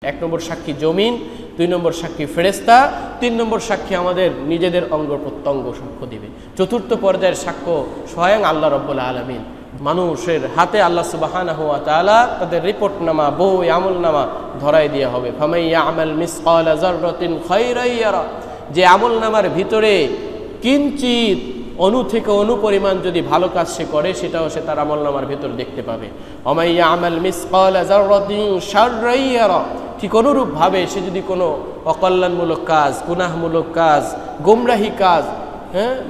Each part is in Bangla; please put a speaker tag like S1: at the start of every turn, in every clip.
S1: এক নম্বর সাক্ষী জমিন, দুই নম্বর সাক্ষী ফেরেশতা, তিন নম্বর সাক্ষী আমাদের নিজেদের অঙ্গ প্রত্যঙ্গ সাক্ষ্য দিবে। চতুর্থ পর্যায়ের সাক্ষ্য স্বয়ং আল্লাহ রাব্বুল আলামিন। মানুষের হাতে আল্লাহ সুবহানাহু ওয়া তাআলা তাদের রিপোর্টনামা, বই, আমলনামা ধরাই দেওয়া হবে। ফামান ইয়ামাল মিসকালা যাররাতিন খায়রান ইয়ারা, যে আমলনামার ভিতরে কিঞ্চিত অণু থেকে অণু পরিমাণ যদি ভালো কাজ সে করে, সেটাও সে তার আমলনামার ভিতর দেখতে পাবে। ওয়া মান ইয়ামাল মিসকালা যাররাতিন শাররান ইয়ারা, ঠিক অনুরূপভাবে সে যদি কোনো অকল্যাণমূলক কাজ, গুনাহমূলক কাজ, গোমরাহি কাজ,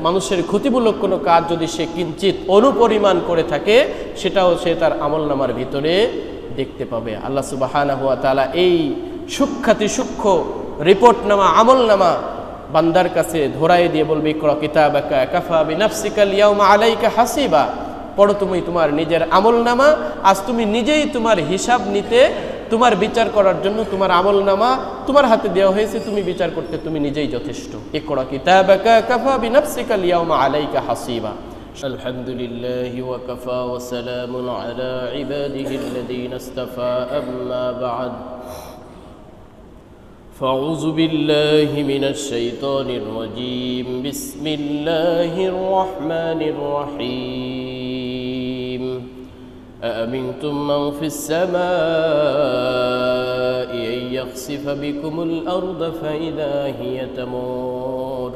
S1: মানুষের ক্ষতিমূলক কোনো কাজ যদি সে কিঞ্চিত অনুপরিমাণ করে থাকে, সেটাও সে তার আমলনামার ভিতরে দেখতে পাবে। আল্লাহ সুবহানাহু ওয়া তাআলা এই সূক্ষ্মাতি সূক্ষ্ম রিপোর্টনামা, আমলনামা বান্দার কাছে ধরাই দিয়ে বলবে, ইকরা কিতাবাকা কাফা বিনাফসিকাল ইয়াউমা আলাইকা হাসিবা, পড়ো তুমি তোমার নিজের আমলনামা, আজ তুমি নিজেই তোমার হিসাব নিতে, তোমার বিচার করার জন্য তোমার আমলনামা তোমার হাতে দেওয়া হয়েছে, তুমি বিচার করতে তুমি নিজেই যথেষ্ট। ইকরা কিতাবাকা কাফা বিনাফসিকাল ইয়াউমা আলাইকা হাসিবা। আলহামদুলিল্লাহি ওয়া কাফা ওয়া সালামুন আলা ইবাদিহিল্লাযীনা ইসতাফা, আম্মা বা'দ। ফাউযু বিল্লাহি মিনাশ শাইতানির রাজীম। বিসমিল্লাহির রাহমানির রাহিম। أأمنتم من في السماء أن يخسف بكم الأرض فإذا هي تمور.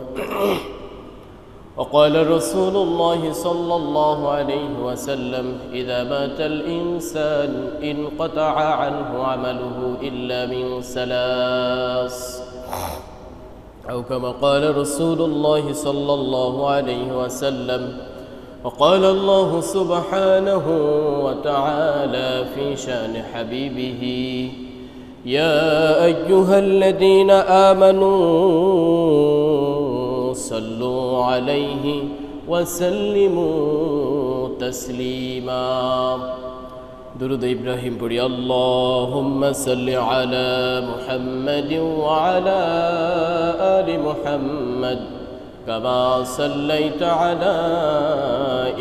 S1: وقال رسول الله صلى الله عليه وسلم إذا مات الإنسان انقطع عنه عمله إلا من ثلاث، أو كما قال رسول الله صلى الله عليه وسلم. وقال الله سبحانه وتعالى في شأن حبيبه يا أيها الذين آمنوا صلوا عليه وسلموا تسليما. درود إبراهيم পড়ি। اللهم صل على محمد وعلى آل محمد كما صليت على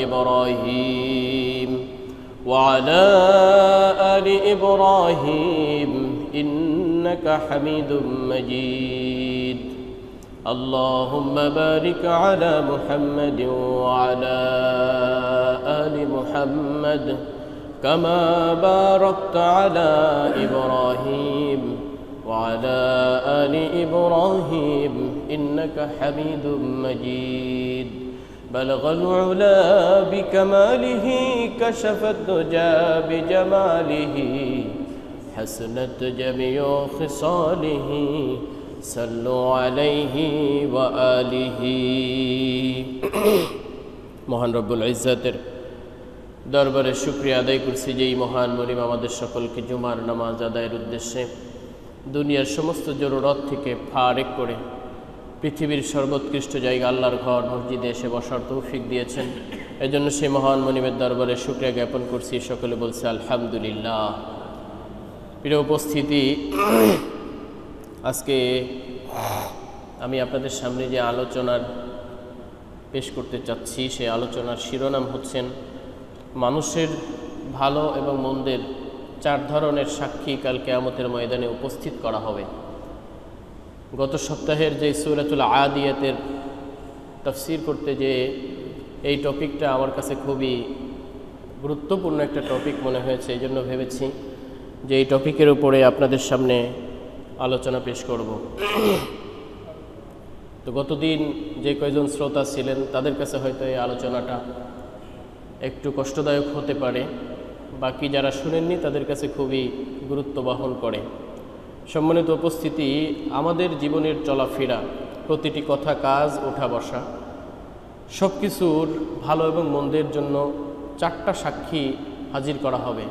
S1: إبراهيم وعلى آل إبراهيم إنك حميد مجيد. اللهم بارك على محمد وعلى آل محمد كما باركت على إبراهيم وعلى آل إبراهيم إنك حميد مجيد. بلغ العلا بكماله كشف الدجى بجماله حسنت جميع خصاله صلوا عليه وآله. মহান রব্বুল ইজ্জাতের দরবারে শুকরিয়া আদায় করছি, যেই মহান মরিম আমাদের সকলকে জুমার নামাজ আদায়ের উদ্দেশ্যে দুনিয়ার সমস্ত জরুরত থেকে ফারেক করে পৃথিবীর সর্বোৎকৃষ্ট জায়গা আল্লাহর ঘর মসজিদে এসে বসার তৌফিক দিয়েছেন। এজন্য সেই মহান মনিমের দরবারে শুকরিয়া জ্ঞাপন করছি। সকলে বলছে আলহামদুলিল্লাহ। প্রিয় উপস্থিতি, আজকে আমি আপনাদের সামনে যে আলোচনার পেশ করতে চাচ্ছি, সেই আলোচনার শিরোনাম হচ্ছেন মানুষের ভালো এবং মন্দের চার ধরনের সাক্ষী কাল কিয়ামতের ময়দানে উপস্থিত করা হবে। গত সপ্তাহের যে সূরাতুল আদিয়াতের তাফসীর করতে যে এই টপিকটা আমার কাছে খুবই গুরুত্বপূর্ণ একটা টপিক মনে হয়েছে, এই জন্য ভেবেছি যে এই টপিকের উপরে আপনাদের সামনে আলোচনা পেশ করব। তো গতদিন যে কয়েকজন শ্রোতা ছিলেন তাদের কাছে হয়তো এই আলোচনাটা একটু কষ্টদায়ক হতে পারে, বাকি যারা শুনেননি তাদের কাছে খুবই গুরুত্ব বহন করে। সম্মানিত উপস্থিতি, আমাদের জীবনের চলাফেরা, প্রতিটি কথা, কাজ, ওঠা বসা, সব কিছুর ভালো এবং মন্দের জন্য চারটা সাক্ষী হাজির করা হবে।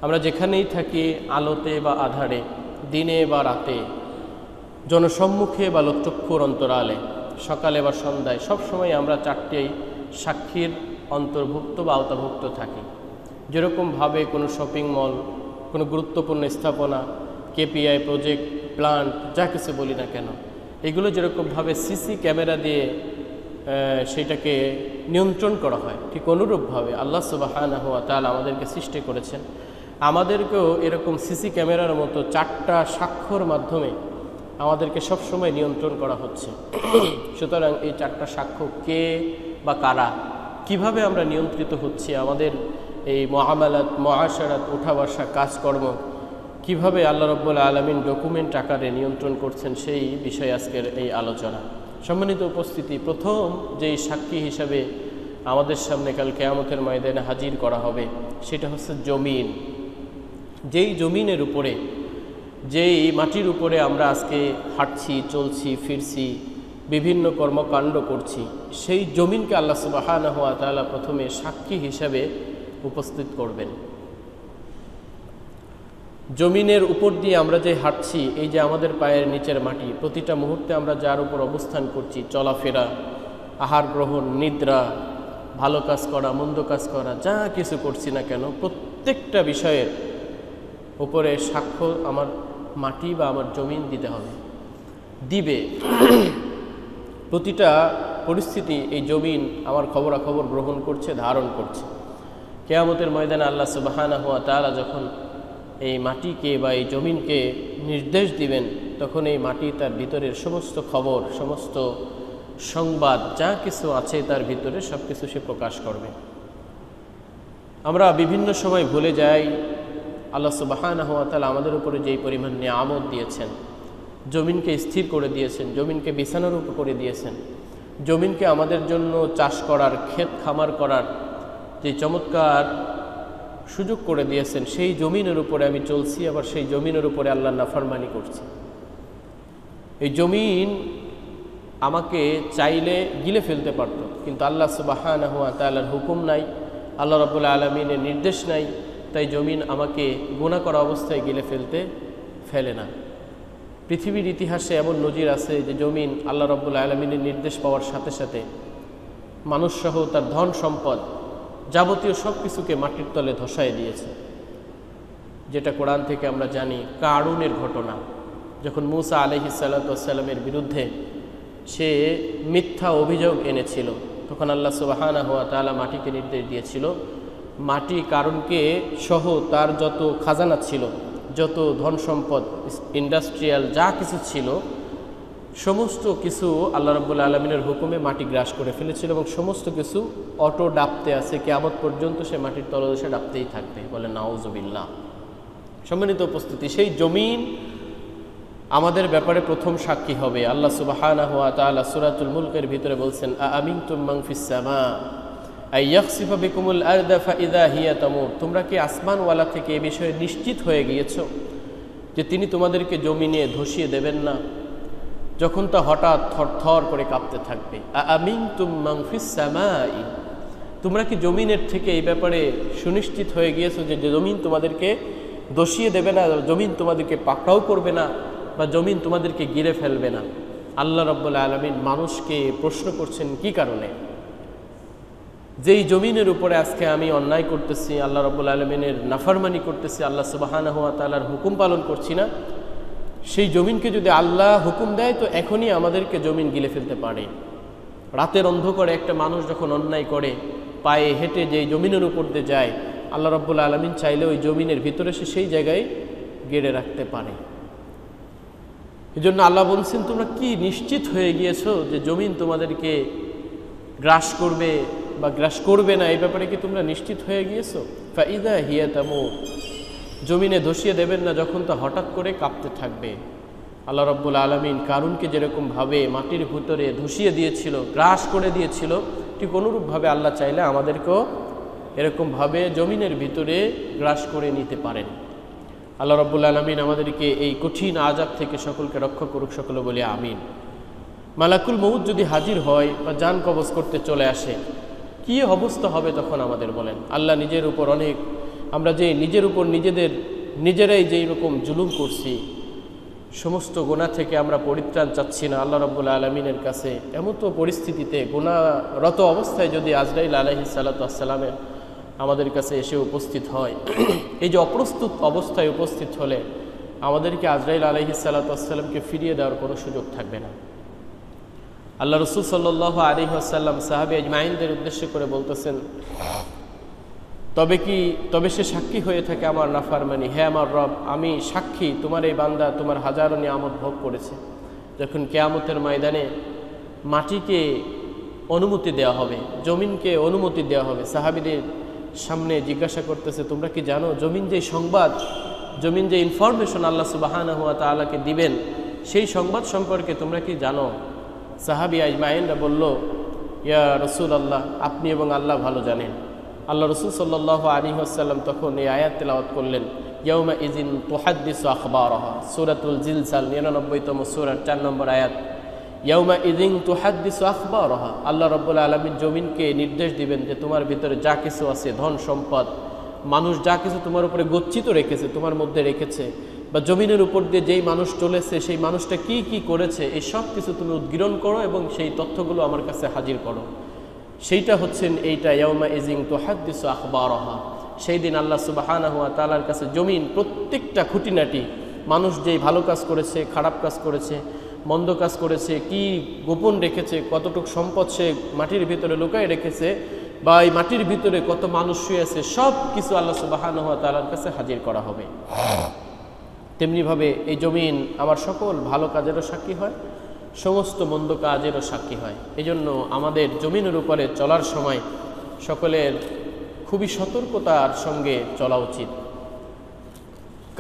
S1: আমরা যেখানেই থাকি, আলোতে বা আধারে, দিনে বা রাতে, জনসম্মুখে বা লোকচক্ষুর অন্তরালে, সকালে বা সন্ধ্যায়, সবসময় আমরা চারটেই সাক্ষীর অন্তর্ভুক্ত বা আওতাভুক্ত থাকি। যেরকমভাবে কোনো শপিং মল, কোনো গুরুত্বপূর্ণ স্থাপনা, কেপিআই প্রজেক্ট, প্লান্ট, যা কিছু বলি না কেন, এগুলো যেরকমভাবে সিসি ক্যামেরা দিয়ে সেটাকে নিয়ন্ত্রণ করা হয়, ঠিক অনুরূপভাবে আল্লাহ সুবহানাহু ওয়া তাআলা আমাদেরকে সৃষ্টি করেছেন আমাদেরকেও এরকম সিসি ক্যামেরার মতো 4টা সাক্ষ্যর মাধ্যমে আমাদেরকে সবসময় নিয়ন্ত্রণ করা হচ্ছে। সুতরাং এই 4টা সাক্ষ্য কে বা কারা, কিভাবে আমরা নিয়ন্ত্রিত হচ্ছি, আমাদের এই মুআমালাত, মুআশারাত, ওঠা বসা, কাজকর্ম কিভাবে আল্লাহ রাব্বুল আলামিন ডকুমেন্ট আকারে নিয়ন্ত্রণ করছেন, সেই বিষয়ে আজকের এই আলোচনা। সম্মানিত উপস্থিতি, প্রথম যেই সাক্ষী হিসাবে আমাদের সামনে কাল কিয়ামতের ময়দানে হাজির করা হবে সেটা হচ্ছে জমিন। যেই জমিনের উপরে, যেই মাটির উপরে আমরা আজকে হাঁটছি, চলছি, ফিরছি, বিভিন্ন কর্মকাণ্ড করছি, সেই জমিনকে আল্লাহ সুবহানাহু ওয়া তাআলা প্রথমে সাক্ষী হিসাবে উপস্থিত করবেন। জমিনের উপর দিয়ে আমরা যে হাঁটছি, এই যে আমাদের পায়ের নিচের মাটি, প্রতিটা মুহূর্তে আমরা যার উপর অবস্থান করছি, চলাফেরা, আহার গ্রহণ, নিদ্রা, ভালো কাজ করা, মন্দ কাজ করা, যা কিছু করছি না কেন, প্রত্যেকটা বিষয়ের উপরে সাক্ষ্য আমার মাটি বা আমার জমিন দিতে হবে, দিবে। প্রতিটা পরিস্থিতি এই জমিন আমার খবরাখবর গ্রহণ করছে, ধারণ করছে। কিয়ামতের ময়দানে আল্লাহ সুবহানাহু ওয়া তাআলা যখন এই মাটিকে বা এই জমিনকে নির্দেশ দিবেন, তখন এই মাটি তার ভিতরের সমস্ত খবর, সমস্ত সংবাদ, যা কিছু আছে তার ভিতরে সব কিছু সে প্রকাশ করবে। আমরা বিভিন্ন সময় ভুলে যাই আল্লাহ সুবহানাহু ওয়া তাআলা আমাদের উপরে যেই পরিমাণ নিয়ামত দিয়েছেন, জমিনকে স্থির করে দিয়েছেন, জমিনকে বিছানার উপর করে দিয়েছেন, জমিনকে আমাদের জন্য চাষ করার, ক্ষেত খামার করার যে চমৎকার সুযোগ করে দিয়েছেন, সেই জমিনের উপরে আমি চলছি, আবার সেই জমিনের উপরে আল্লাহর নাফরমানি করছি। এই জমিন আমাকে চাইলে গিলে ফেলতে পারত, কিন্তু আল্লাহ সুবহানাহু ওয়া তাআলার হুকুম নাই, আল্লাহ রাব্বুল আলামিনের নির্দেশ নাই, তাই জমিন আমাকে গুনাহ করা অবস্থায় গিলে ফেলে না। পৃথিবীর ইতিহাসে এমন নজির আছে যে জমিন আল্লাহ রাব্বুল আলামিনের নির্দেশ পাওয়ার সাথে সাথে মানুষসহ তার ধন সম্পদ, যাবতীয় সব কিছুকে মাটির তলে ধসায় দিয়েছে। যেটা কোরআন থেকে আমরা জানি, কারুনের ঘটনা, যখন মূসা আলাইহিস সালাতু ওয়াস সালামের বিরুদ্ধে সে মিথ্যা অভিযোগ এনেছিল, তখন আল্লাহ সুবহানাহু ওয়া তাআলা মাটিকে নির্দেশ দিয়েছিল, মাটি কারুনকে সহ তার যত খাজানা ছিল, যত ধন সম্পদ, ইন্ডাস্ট্রিয়াল যা কিছু ছিল, সমস্ত কিছু আল্লাহ রাব্বুল আলামিনের হুকুমে মাটি গ্রাস করে ফেলেছিল, এবং সমস্ত কিছু অটো ডাবতে আছে, কিয়ামত পর্যন্ত সে মাটির তলদেশে ডাবতেই থাকবে। বলে নাউজুবিল্লাহ। সম্মানিত উপস্থিতি, সেই জমিন আমাদের ব্যাপারে প্রথম সাক্ষী হবে। আল্লাহ সুবহানাহু ওয়া তাআলা সূরাতুল মুলকের ভিতরে বলছেন, আমিনতুম মান ফিস সামা আই ইয়াখসিফা বিকুমুল আরদা ফাইযা হিয়া তামুর। তোমরা কি আসমানওয়ালা থেকে এই বিষয়ে নিশ্চিত হয়ে গিয়েছো যে তিনি তোমাদেরকে জমিনে ধসিয়ে দেবেন না, যখন তা হঠাৎ থরথর করে কাঁপতে থাকবে। আমিনতুম মান ফিস সামাই, তোমরা কি জমিনের থেকে এই ব্যাপারে সুনিশ্চিত হয়ে গিয়েছো যে জমিন তোমাদেরকে ধসিয়ে দেবে না, জমিন তোমাদেরকে পাকড়াও করবে না, বা জমিন তোমাদেরকে গিরে ফেলবে না। আল্লাহ রাব্বুল আলামিন মানুষকে প্রশ্ন করছেন কি কারণে? যেই জমিনের উপরে আজকে আমি অন্যায় করতেছি, আল্লাহ রাব্বুল আলামিনের নাফরমানি করতেছি, আল্লাহ সুবহানাহু ওয়া তাআলার হুকুম পালন করছি না, সেই জমিনকে যদি আল্লাহ হুকুম দেয় তো এখনই আমাদেরকে জমিন গিলে ফেলতে পারে। রাতের অন্ধকারে একটা মানুষ যখন অন্যায় করে, পায়ে হেঁটে যেই জমিনের উপর দিয়ে যায়, আল্লাহ রাব্বুল আলামিন চাইলে ওই জমিনের ভিতরে সে সেই জায়গায় গেড়ে রাখতে পারে। এই জন্য আল্লাহ বলছেন, তোমরা কি নিশ্চিত হয়ে গিয়েছো যে জমিন তোমাদেরকে গ্রাস করবে বা গ্রাস করবে না, এই ব্যাপারে কি তোমরা নিশ্চিত হয়ে গিয়েছো? ফাইযা হিয়া তামুর, জমিনে ধসিয়ে দেবেন না যখন তা হঠাৎ করে কাঁপতে থাকবে। আল্লাহ রাব্বুল আলামিন কারুনকে যেরকমভাবে মাটির ভিতরে ধসিয়ে দিয়েছিল, গ্রাস করে দিয়েছিল, ঠিক অনুরূপভাবে আল্লাহ চাইলে আমাদেরকেও এরকমভাবে জমিনের ভিতরে গ্রাস করে নিতে পারেন। আল্লাহ রাব্বুল আলামিন আমাদেরকে এই কঠিন আযাব থেকে সকলকে রক্ষা করুক, সকলে বলি আমিন। মালাকুল মউত যদি হাজির হয় বা জান কবজ করতে চলে আসে, কি অবস্থা হবে তখন আমাদের বলেন? আল্লাহ নিজের উপর অনেক, আমরা যে নিজের উপর নিজেরাই যেই রকম জুলুম করছি, সমস্ত গুনাহ থেকে আমরা পরিত্রাণ চাচ্ছি না আল্লাহ রাব্বুল আলামিনের কাছে। এমন তো পরিস্থিতিতে গুনাহরত অবস্থায় যদি আজরাইল আলাইহিস সালাতু ওয়াস সালামে আমাদের কাছে এসে উপস্থিত হয়, এই যে অপ্রস্তুত অবস্থায় উপস্থিত হলে আমাদেরকে আজরাইল আলাইহিস সালাতু ওয়াস সালামকে ফিরিয়ে দেওয়ার কোনো সুযোগ থাকবে না। আল্লাহ রাসূল সাল্লাল্লাহু আলাইহি ওয়াসাল্লাম সাহাবী আজমাইনদের উদ্দেশ্য করে বলতেছেন, তবে সে সাক্ষী হয়ে থাকে আমার নাফরমানি। হে আমার রব, আমি সাক্ষী তোমার এই বান্দা তোমার হাজারো নিয়ামত ভোগ করেছে। যখন কিয়ামতের ময়দানে মাটিকে অনুমতি দেওয়া হবে, জমিনকে অনুমতি দেওয়া হবে, সাহাবীদের সামনে জিজ্ঞাসা করতেছে, তোমরা কি জানো জমিন যে সংবাদ, জমিন যে ইনফরমেশন আল্লাহ সুবহানাহু ওয়া তাআলাকে দিবেন, সেই সংবাদ সম্পর্কে তোমরা কি জানো? সাহাবী আজমাইনরা বলল, ইয়া রাসূলুল্লাহ, আপনি এবং আল্লাহ ভালো জানেন। আল্লাহ রাসূল সাল্লাল্লাহু আলাইহি ওয়াসাল্লাম তখন এই আয়াত তেলাওয়াত করলেন, ইয়াউমা ইযিন তুহাদ্দিসু আখবারাহা, সূরাতুল জিলজাল 99তম সূরার 4 নম্বর আয়াত। ইয়াউমা ইযিন তুহাদ্দিসু আখবারাহা, আল্লাহ রাব্বুল আলামিন জমিনকে নির্দেশ দিবেন যে তোমার ভিতরে যা কিছু আছে, ধন সম্পদ, মানুষ যা কিছু তোমার উপরে গচ্ছিত রেখেছে, তোমার মধ্যে রেখেছে, বা জমিনের উপর দিয়ে যেই মানুষ চলেছে সেই মানুষটা কি কি করেছে, এই সব কিছু তুমি উদ্গীরণ করো এবং সেই তথ্যগুলো আমার কাছে হাজির করো। সেইটা হচ্ছেন এইটা, ইয়াউমা ইযিন তুহাদ্দিসু আখবারাহা। সেই দিন আল্লাহ সুবহানাহু ওয়া তাআলার কাছে জমিন প্রত্যেকটা খুঁটিনাটি, মানুষ যেই ভালো কাজ করেছে, খারাপ কাজ করেছে, মন্দ কাজ করেছে, কি গোপন রেখেছে, কতটুকু সম্পদ সে মাটির ভিতরে লুকায় রেখেছে, বা এই মাটির ভিতরে কত মানুষ শুয়ে আছে, সব কিছু আল্লাহ সুবহানাহু ওয়া তাআলার কাছে হাজির করা হবে। তেমনিভাবে এই জমিন আমার সকল ভালো কাজেরও সাক্ষী হয়, সমস্ত মন্দ কাজেরও সাক্ষী হয়। এই জন্য আমাদের জমিনের উপরে চলার সময় সকলের খুবই সতর্কতার সঙ্গে চলা উচিত।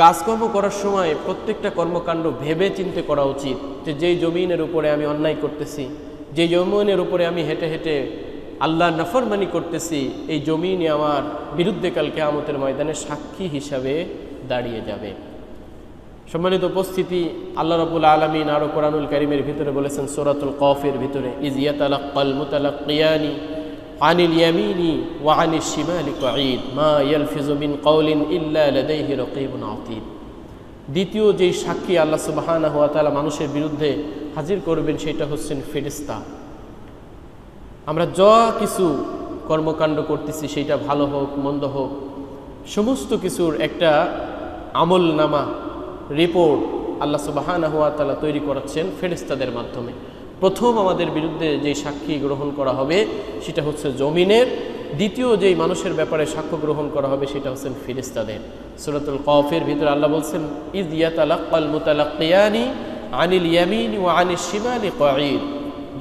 S1: কাজকর্ম করার সময় প্রত্যেকটা কর্মকাণ্ড ভেবে চিন্তে করা উচিত, যে যেই জমিনের উপরে আমি অন্যায় করতেছি, যেই জমিনের উপরে আমি হেঁটে হেঁটে আল্লাহর নাফরমানি করতেছি, এই জমিনে আমার বিরুদ্ধে কাল কিয়ামতের ময়দানে সাক্ষী হিসাবে দাঁড়িয়ে যাবে। সম্মানিত উপস্থিতি, আল্লাহ রাব্বুল আলামিন আরও কোরআনুল কারীমের ভিতরে বলেছেন সূরাতুল কফের ভিতরে, ইয ইয়াতালাক্কাল মুতালাক্কিয়ানি আনিল ইয়ামিনি ওয়া আনিশ শিমালি কাঈদ মা ইয়ালফিযু মিন কাওলিন ইল্লা লাদাইহি রাকীবুন আতীদ। দ্বিতীয় যেই সাক্ষী আল্লাহ সুবহানাহু ওয়া তাআলা মানুষের বিরুদ্ধে হাজির করবেন সেটা হচ্ছেন ফেরেশতা। আমরা যা কিছু কর্মকাণ্ড করতেছি, সেটা ভালো হোক মন্দ হোক, সমস্ত কিছুর একটা আমল নামা, রিপোর্ট আল্লাহ সুবহানাহু ওয়া তাআলা তৈরি করাচ্ছেন ফেরেশতাদের মাধ্যমে। প্রথম আমাদের বিরুদ্ধে যে সাক্ষী গ্রহণ করা হবে সেটা হচ্ছে জমিনের, দ্বিতীয় যেই মানুষের ব্যাপারে সাক্ষ্য গ্রহণ করা হবে সেটা হচ্ছেন ফেরেশতাদের। সূরাতুল কফের ভিতরে আল্লাহ বলছেন, ইয ইয়াতালাক্কাল মুতালাক্কিয়ানি আনিল ইয়ামিনি ওয়া আনিশ শিমালি কাঈদ।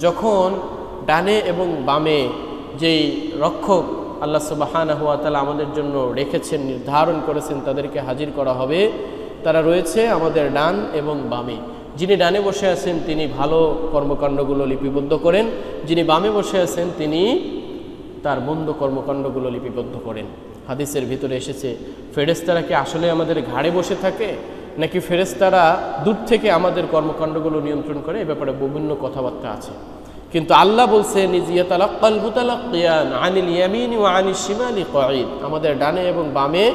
S1: যখন ডানে এবং বামে যেই রক্ষক আল্লাহ সুবহানাহু ওয়া তাআলা আমাদের জন্য রেখেছেন, নির্ধারণ করেছেন, তাদেরকে হাজির করা হবে, তারা রয়েছে আমাদের ডান এবং বামে। যিনি ডানে বসে আছেন তিনি ভালো কর্মকাণ্ডগুলো লিপিবদ্ধ করেন, যিনি বামে বসে আছেন তিনি তার মন্দ কর্মকাণ্ডগুলো লিপিবদ্ধ করেন। হাদিসের ভিতরে এসেছে, ফেরেশতারা কি আসলে আমাদের ঘাড়ে বসে থাকে, নাকি ফেরেশতারা দূর থেকে আমাদের কর্মকাণ্ডগুলো নিয়ন্ত্রণ করে? এ ব্যাপারে বিভিন্ন কথাবার্তা আছে, কিন্তু আল্লাহ বলছেন, ইয ইয়াতালাক্কাল মুতালাক্কিয়ান আনিল ইয়ামিনি ওয়া আনিশ শিমালি কাঈদ। আমাদের ডানে এবং বামে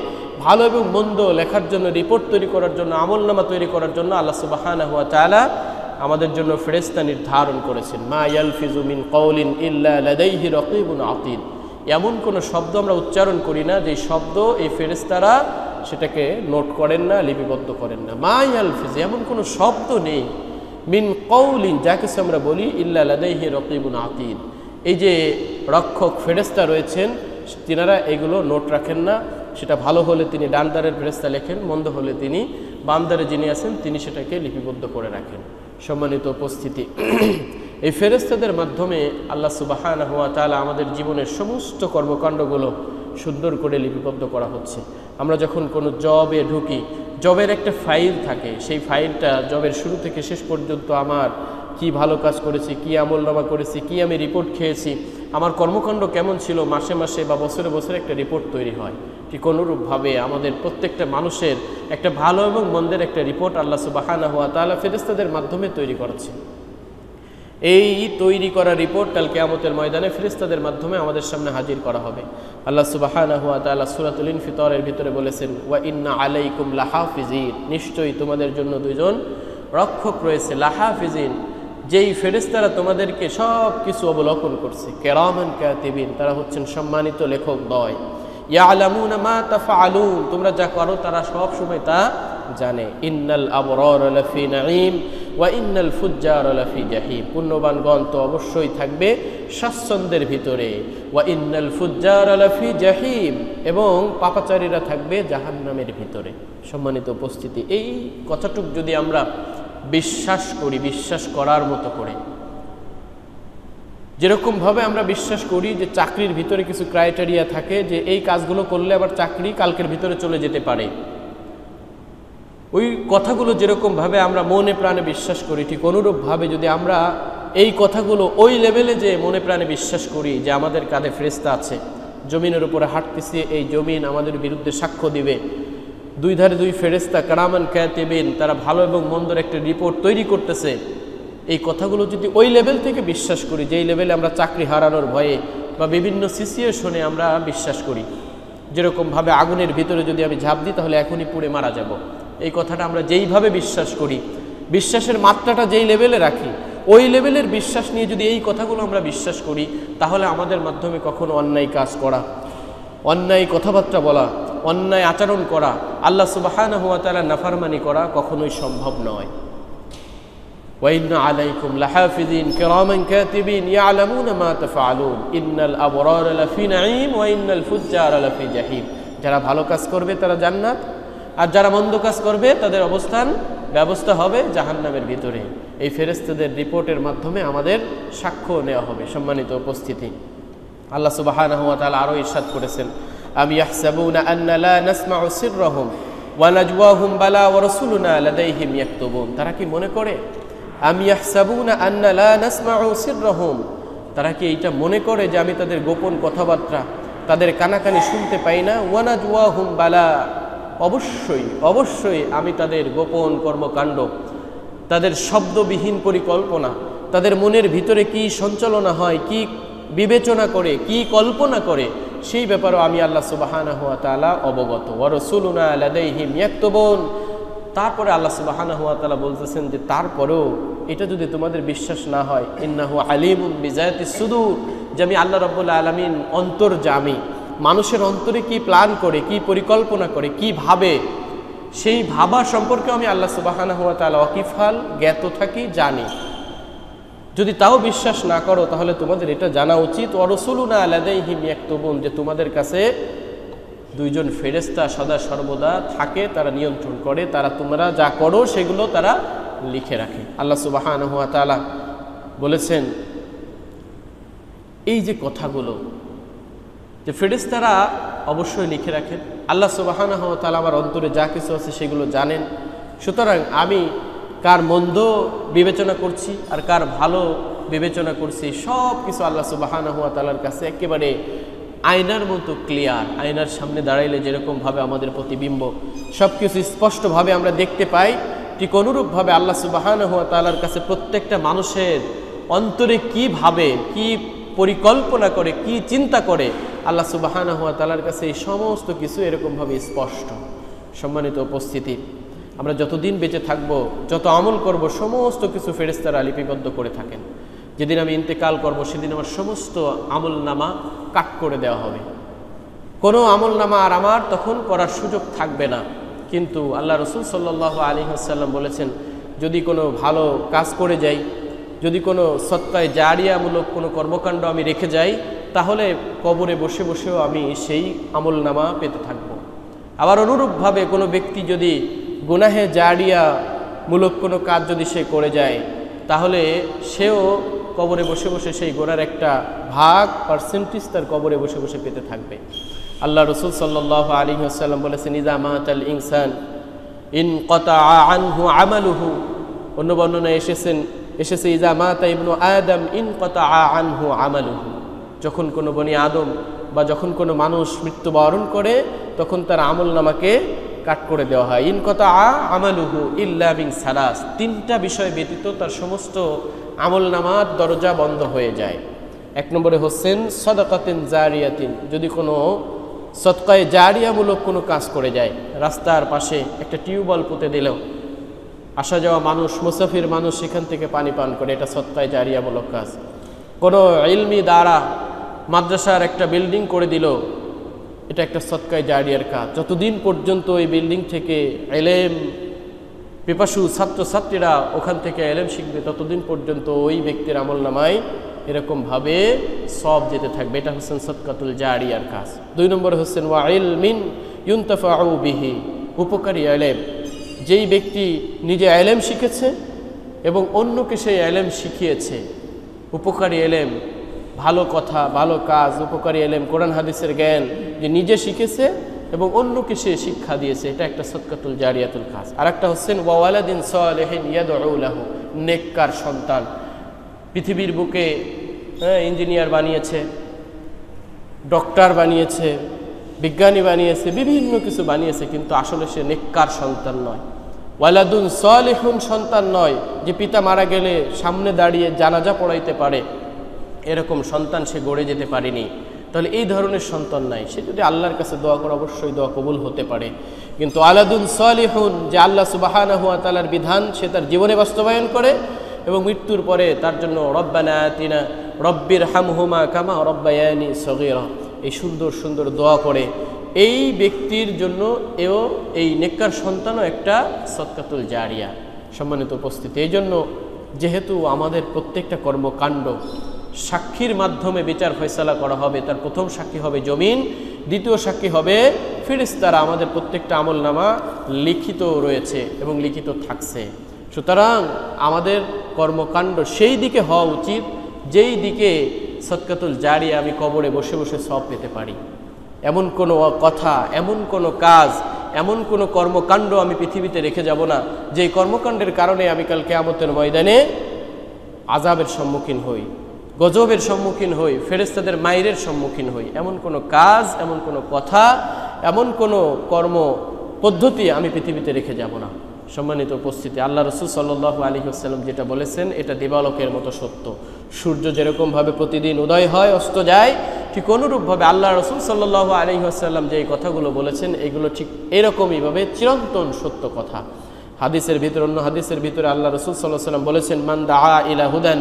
S1: ভালো এবং মন্দ লেখার জন্য, রিপোর্ট তৈরি করার জন্য, আমলনামা তৈরি করার জন্য আল্লাহ সুবহানাহু ওয়া তাআলা আমাদের জন্য ফেরেশতা নির্ধারণ করেছেন। মা ইয়ালফিযু মিন কাওলিন ইল্লা লাদাইহি রাকীবুন আতীদ। এমন কোনো শব্দ আমরা উচ্চারণ করি না যে শব্দ এই ফেরেশতারা সেটাকে নোট করেন না, লিপিবদ্ধ করেন না। মা ইয়ালফিযু, এমন কোনো শব্দ নেই, মিন কাওলিন, যা কিছু আমরা বলি, ইল্লা লাদাইহি রাকীবুন আতীদ। এই যে রক্ষক ফেরেশতা রয়েছেন, তিনারা এগুলো নোট রাখেন না। সেটা ভালো হলে তিনি ডান ধারের ফেরেশতা লেখেন, মন্দ হলে তিনি বাম ধারে যিনি আছেন তিনি সেটাকে লিপিবদ্ধ করে রাখেন। সম্মানিত উপস্থিতি, এই ফেরেশতাদের মাধ্যমে আল্লাহ সুবহানাহু ওয়া তাআলা আমাদের জীবনের সমস্ত কর্মকাণ্ডগুলো সুন্দর করে লিপিবদ্ধ করা হচ্ছে। আমরা যখন কোনো জবে ঢুকি, জবের একটা ফাইল থাকে, সেই ফাইলটা জবের শুরু থেকে শেষ পর্যন্ত আমার কি ভালো কাজ করেছি, কি আমলনামা করেছি, কি আমি রিপোর্ট খেয়েছি, আমার কর্মকাণ্ড কেমন ছিল, মাসে মাসে বা বছরে বছরে একটা রিপোর্ট তৈরি হয়। ঠিক অনুরূপভাবে আমাদের প্রত্যেকটা মানুষের একটা ভালো এবং মন্দের একটা রিপোর্ট আল্লাহ সুবহানাহু ওয়া তাআলা ফেরেশতাদের মাধ্যমে তৈরি করেছে। এই তৈরি করা রিপোর্ট কাল কিয়ামতের ময়দানে ফেরেশতাদের মাধ্যমে আমাদের সামনে হাজির করা হবে। আল্লাহ সুবহানাহু ওয়া তাআলা সূরাতুল ইনফিতারের ভিতরে বলেছেন, ওয়া ইন্না আলাইকুম লাহাফিজিন, নিশ্চয়ই তোমাদের জন্য দুইজন রক্ষক রয়েছে, লাহাফিজিন, যেই ফেরেশতারা তোমাদেরকে সব কিছু অবলোকন করছে, কিরামান কাতিবিন, তারা হচ্ছেন সম্মানিত লেখক দ্বয়, ইয়ালামুনা মা তাফআলুন, তোমরা যা করো তারা সব সময় তা জানে। ইন্নাল আবরার লাফি নাঈম, ওয়া ইন্নাল ফুজ্জারা লাফি জাহিম, পুণ্যবানগণ তো অবশ্যই থাকবে স্বাচ্ছন্দ্যের ভিতরে, ওয়া ইন্নাল ফুজ্জারা লাফি জাহিম, এবং পাপাচারীরা থাকবে জাহান্নামের ভিতরে। সম্মানিত উপস্থিতি, এই কথাটুক যদি আমরা বিশ্বাস করি, বিশ্বাস করার মতো করে, যেরকমভাবে আমরা বিশ্বাস করি যে চাকরির ভিতরে কিছু ক্রাইটেরিয়া থাকে যে এই কাজগুলো করলে আবার চাকরি কালকের ভিতরে চলে যেতে পারে, ওই কথাগুলো যেরকমভাবে আমরা মনে প্রাণে বিশ্বাস করি, ঠিক অনুরূপভাবে যদি আমরা এই কথাগুলো ওই লেভেলে যে মনে প্রাণে বিশ্বাস করি যে আমাদের কাঁধে ফেরেশতা আছে, জমিনের উপরে হাঁটতেছি, এই জমিন আমাদের বিরুদ্ধে সাক্ষ্য দিবে, দুই ধারে দুই ফেরেশতা কারামান কাতিবিন, তারা ভালো এবং মন্দর একটা রিপোর্ট তৈরি করতেছে, এই কথাগুলো যদি ওই লেভেল থেকে বিশ্বাস করি, যেই লেভেলে আমরা চাকরি হারানোর ভয়ে বা বিভিন্ন সিচুয়েশনে আমরা বিশ্বাস করি, যেরকমভাবে আগুনের ভিতরে যদি আমি ঝাঁপ দিই তাহলে এখনই পুড়ে মারা যাব, এই কথাটা আমরা যেইভাবে বিশ্বাস করি, বিশ্বাসের মাত্রাটা যেই লেভেলে রাখি, ওই লেভেলের বিশ্বাস নিয়ে যদি এই কথাগুলো আমরা বিশ্বাস করি, তাহলে আমাদের মাধ্যমে কখনো অন্যায় কাজ করা, অন্যায় কথাবার্তা বলা, অন্যায় আচরণ করা, আল্লাহ সুবহানাহু ওয়া তাআলা নাফরমানি করা কখনোই সম্ভব নয়। ওয়া ইন্না আলাইকুম লাহাফিজিন কিরামান কাতিবিন ইয়ালামুনা মা তাফআলুন ইন্নাল আবরারা লাফি নাঈম ওয়া ইন্নাল ফুজ্জারা লাফি জাহিম, যারা ভালো কাজ করবে তারা জান্নাত, আর যারা মন্দ কাজ করবে তাদের অবস্থান ব্যবস্থা হবে জাহান্নামের ভিতরে। এই ফেরেশতাদের রিপোর্টের মাধ্যমে আমাদের সাক্ষ্য নেওয়া হবে। সম্মানিত উপস্থিতি, আল্লাহ সুবহানাহু ওয়া তাআলা আরো ইরশাদ করেছেন, আম ইয়াহসাবুনা আন্না লা নাসমাউ সিররাহুম ওয়া নাজওয়াহুম বালা ওয়া রাসূলুনা লাদাইহিম ইয়াকতুবুন, তারা কি মনে করে, আম ইয়াহসাবুনা আন্না লা নাসমাউ সিররাহুম, তারা কি এইটা মনে করে যে আমি তাদের গোপন কথাবার্তা, তাদের কানাকানি শুনতে পাই না, ওয়া নাজওয়াহুম বালা, অবশ্যই অবশ্যই আমি তাদের গোপন কর্মকাণ্ড, তাদের শব্দবিহীন পরিকল্পনা, তাদের মনের ভিতরে কি সঞ্চালনা হয়, কি বিবেচনা করে, কি কল্পনা করে, সেই ব্যাপারেও আমি আল্লাহ সুবহানাহু ওয়া তাআলা অবগত। ওয়া রাসূলুনা লাদাইহিম ইয়াকতুবুন, তারপরে আল্লাহ সুবহানাহু ওয়া তাআলা বলতেছেন যে তারপরেও এটা যদি তোমাদের বিশ্বাস না হয়, ইন্নাহু আলিমুম বিযাতিস সুদূর, যে আমি আল্লাহ রাব্বুল আলামিন অন্তর্যামী, মানুষের অন্তরে কি প্ল্যান করে, কি পরিকল্পনা করে, কি ভাবে, সেই ভাবা সম্পর্কে আমি আল্লাহ সুবহানাহু ওয়া তাআলা ওয়াকিফাল, জ্ঞাত থাকি, জানি। যদি তাও বিশ্বাস না করো তাহলে তোমাদের এটা জানা উচিত, ওয়া রাসূলুনা লাদাইহিম ইয়াকতুবুন, যে তোমাদের কাছে দুইজন ফেরেশতা সদা সর্বদা থাকে, তারা নিয়ন্ত্রণ করে, তারা তোমরা যা করো সেগুলো তারা লিখে রাখে। আল্লাহ সুবহানাহু ওয়া তাআলা বলেছেন এই যে কথাগুলো, যে ফেরেশতারা অবশ্যই লিখে রাখেন, আল্লাহ সুবহানাহু ওয়া তাআলা আমার অন্তরে যা কিছু আছে সেগুলো জানেন, সুতরাং আমি কার মন্দ বিবেচনা করছি আর কার ভালো বিবেচনা করছি সব কিছু আল্লাহ সুবহানাহু ওয়া তাআলার কাছে একেবারে আয়নার মতো ক্লিয়ার। আয়নার সামনে দাঁড়াইলে যেরকমভাবে আমাদের প্রতিবিম্ব সব কিছু স্পষ্টভাবে আমরা দেখতে পাই, ঠিক অনুরূপভাবে আল্লাহ সুবহানাহু ওয়া তাআলার কাছে প্রত্যেকটা মানুষের অন্তরে কি ভাবে, কি পরিকল্পনা করে, কি চিন্তা করে, আল্লাহ সুবহানাহু ওয়া তাআলার কাছে এই সমস্ত কিছু এরকমভাবে স্পষ্ট। সম্মানিত উপস্থিতি, আমরা যতদিন বেঁচে থাকব, যত আমল করব, সমস্ত কিছু ফেরেশতারা লিপিবদ্ধ করে থাকেন। যেদিন আমি ইন্তেকাল করব সেদিন আমার সমস্ত আমল নামা কাট করে দেওয়া হবে, কোনো আমল নামা আর আমার তখন করার সুযোগ থাকবে না। কিন্তু আল্লাহ রাসূল সাল্লাল্লাহু আলাইহি ওয়াসাল্লাম বলেছেন, যদি কোনো ভালো কাজ করে যাই, যদি কোনো সদকায়ে জারিয়ামূলক কোনো কর্মকাণ্ড আমি রেখে যাই, তাহলে কবরে বসে বসেও আমি সেই আমল নামা পেতে থাকব। আবার অনুরূপভাবে কোনো ব্যক্তি যদি গুনাহে জারিয়ামূলক কোনো কাজ যদি সে করে যায়, তাহলে সেও কবরে বসে বসে সেই গোনার একটা ভাগ, পার্সেন্টেজ তার কবরে বসে বসে পেতে থাকবে। আল্লাহ রাসূল সাল্লাল্লাহু আলাইহি ওয়াসাল্লাম বলেছেন, ইযা মাতাল ইনসান ইনকাতা আনহু আমালুহু, অন্য বর্ণনায় এসেছে ইযা মাতা ইবনু আদম ইনকাতা আনহু আমালুহু, যখন কোনো বনি আদম বা যখন কোনো মানুষ মৃত্যুবরণ করে তখন তার আমল নামাকে কাট করে দেওয়া হয়। ইনকাতা আমালুহু ইল্লা মিন সালাস, তিনটা বিষয় ব্যতীত তার সমস্ত আমল নামার দরজা বন্ধ হয়ে যায়। এক নম্বরে হচ্ছেন সাদাকাতিন জারিয়াতিন, যদি কোনো সদকায়ে জারিয়ামূলক কোনো কাজ করে যায়, রাস্তার পাশে একটা টিউবওয়েল পুঁতে দিল, আসা যাওয়া মানুষ, মুসাফির মানুষ সেখান থেকে পানি পান করে, এটা সদকায়ে জারিয়ামূলক কাজ। কোনো ইলমি দ্বারা মাদ্রাসার একটা বিল্ডিং করে দিল, এটা একটা সদকায়ে জারিয়ার কাজ। যতদিন পর্যন্ত ওই বিল্ডিং থেকে ইলম পিপাসু ছাত্রছাত্রীরা ওখান থেকে এলেম শিখবে, ততদিন পর্যন্ত ওই ব্যক্তির আমলনামায় এরকমভাবে সব যেতে থাকবে। এটা হচ্ছেন সদকাতুল জারিয়ার কাজ। 2 নম্বরে হচ্ছেন ওয়া ইলমিন ইউনতাফাউ বিহি, উপকারী এলেম। যেই ব্যক্তি নিজে এলেম শিখেছে এবং অন্যকে সেই এলেম শিখিয়েছে, উপকারী এলেম, ভালো কথা, ভালো কাজ, উপকারী এলেম, কোরআন হাদিসের জ্ঞান যে নিজে শিখেছে এবং অন্যকে সে শিক্ষা দিয়েছে, এটা একটা সদকাতুল জারিয়াতুল কাজ। আর একটা হচ্ছেন ওয়া ওয়ালাদিন সালিহিন ইয়াদউ লাহু, নেককার সন্তান। পৃথিবীর বুকে ইঞ্জিনিয়ার বানিয়েছে, ডক্টর বানিয়েছে, বিজ্ঞানী বানিয়েছে, বিভিন্ন কিছু বানিয়েছে, কিন্তু আসলে সে নেককার সন্তান নয়। ওয়ালাদুন সালিহুন সন্তান নয়, যে পিতা মারা গেলে সামনে দাঁড়িয়ে জানাজা পড়াইতে পারে, এরকম সন্তান সে গড়ে যেতে পারেনি। তাহলে এই ধরনের সন্তান নাই। সে যদি আল্লাহর কাছে দোয়া করে অবশ্যই দোয়া কবুল হতে পারে। কিন্তু ওয়ালাদুন সালিহুন, যে আল্লাহ সুবহানাহু ওয়া তাআলার বিধান সে তার জীবনে বাস্তবায়ন করে এবং মৃত্যুর পরে তার জন্য রব্বানা আতিনা রব্বির হামহুমা কামা রব্বায়ানি সগীরা, এই সুন্দর সুন্দর দোয়া করে, এই ব্যক্তির জন্য এই নেককার সন্তানও একটা সদকাতুল জারিয়া। সম্মানিত উপস্থিতি, এই জন্য যেহেতু আমাদের প্রত্যেকটা কর্মকাণ্ড সাক্ষীর মাধ্যমে বিচার ফয়সালা করা হবে, তার প্রথম সাক্ষী হবে জমিন, দ্বিতীয় সাক্ষী হবে ফেরেশতারা। আমাদের প্রত্যেকটা আমলনামা লিখিত রয়েছে এবং লিখিত থাকছে। সুতরাং আমাদের কর্মকাণ্ড সেই দিকে হওয়া উচিত যেই দিকে সদকাতুল জারিয়া আমি কবরে বসে বসে সব পেতে পারি। এমন কোনো কথা, এমন কোনো কাজ, এমন কোনো কর্মকাণ্ড আমি পৃথিবীতে রেখে যাব না যেই কর্মকাণ্ডের কারণে আমি কাল কিয়ামতের ময়দানে আযাবের সম্মুখীন হই, গজবের সম্মুখীন হই, ফেরেশতাদের মাইরের সম্মুখীন হই। এমন কোনো কাজ, এমন কোনো কথা, এমন কোনো কর্ম পদ্ধতি আমি পৃথিবীতে রেখে যাব না। সম্মানিত উপস্থিতি, আল্লাহ রাসূল সাল্লাল্লাহু আলাইহি ওয়াসাল্লাম যেটা বলেছেন এটা দিবালোকের মতো সত্য। সূর্য যেরকমভাবে প্রতিদিন উদয় হয় অস্ত যায়, ঠিক অনুরূপভাবে আল্লাহ রাসূল সাল্লাল্লাহু আলাইহি ওয়াসাল্লাম যে কথাগুলো বলেছেন এগুলো ঠিক এরকমইভাবে চিরন্তন সত্য কথা। হাদিসের ভিতরে, অন্য হাদিসের ভিতরে আল্লাহ রাসূল সাল্লাল্লাহু আলাইহি ওয়াসাল্লাম বলেছেন, মান দাআ ইলা হুদান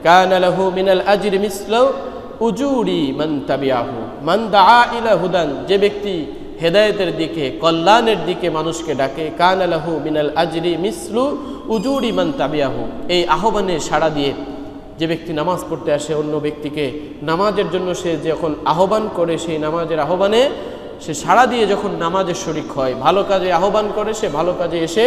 S1: কানা লাহু মিনাল আজরি মিসলু উজুরি মান তাবিআহু। মান দাআ ইলা হুদান, যে ব্যক্তি হেদায়েতের দিকে, কল্যাণের দিকে মানুষকে ডাকে, কানা লাহু মিনাল আজরি মিসলু উজুরি মান তাবিআহু, এই আহ্বানে সাড়া দিয়ে যে ব্যক্তি নামাজ পড়তে আসে, অন্য ব্যক্তিকে নামাজের জন্য সে যখন আহ্বান করে, সেই নামাজের আহ্বানে সে সাড়া দিয়ে যখন নামাজের শরিক হয়, ভালো কাজে আহ্বান করে, সে ভালো কাজে এসে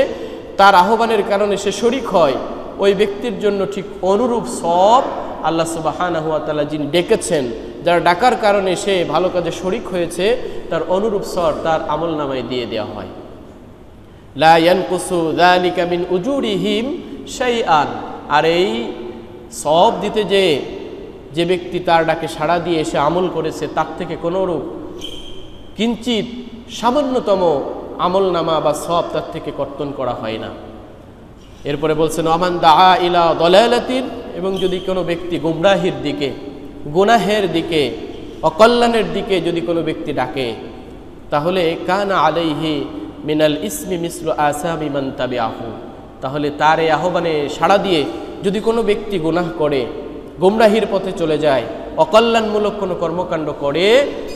S1: তার আহ্বানের কারণে সে শরিক হয়, ওই ব্যক্তির জন্য ঠিক অনুরূপ সব আল্লাহ সুবহানাহু ওয়া তাআলা যিনি ডেকেছেন, যার ডাকার কারণে সে ভালো কাজে শরিক হয়েছে, তার অনুরূপ সব তার আমলনামায় দিয়ে দেওয়া হয়। লা ইয়ানকুসু যালিকা মিন উজুরিহিম শাইআন। আর এই সব দিতে যে ব্যক্তি তার ডাকে সাড়া দিয়ে এসে আমল করেছে, তার থেকে কোনোরূপ কিঞ্চিত সামান্যতম আমলনামা বা সব তার থেকে কর্তন করা হয় না। এরপরে বলছেন আমান দাআ ইলা দালালাতিন, এবং যদি কোনো ব্যক্তি গুমরাহির দিকে, গুনাহের দিকে, অকল্যাণের দিকে যদি কোনো ব্যক্তি ডাকে, তাহলে কানা আলাইহি মিনাল ইসমি মিসলু আসামি মান তাবিআহু, তাহলে তার এই আহ্বানে সাড়া দিয়ে যদি কোনো ব্যক্তি গুনাহ করে, গুমরাহির পথে চলে যায়, অকল্যাণমূলক কোনো কর্মকাণ্ড করে,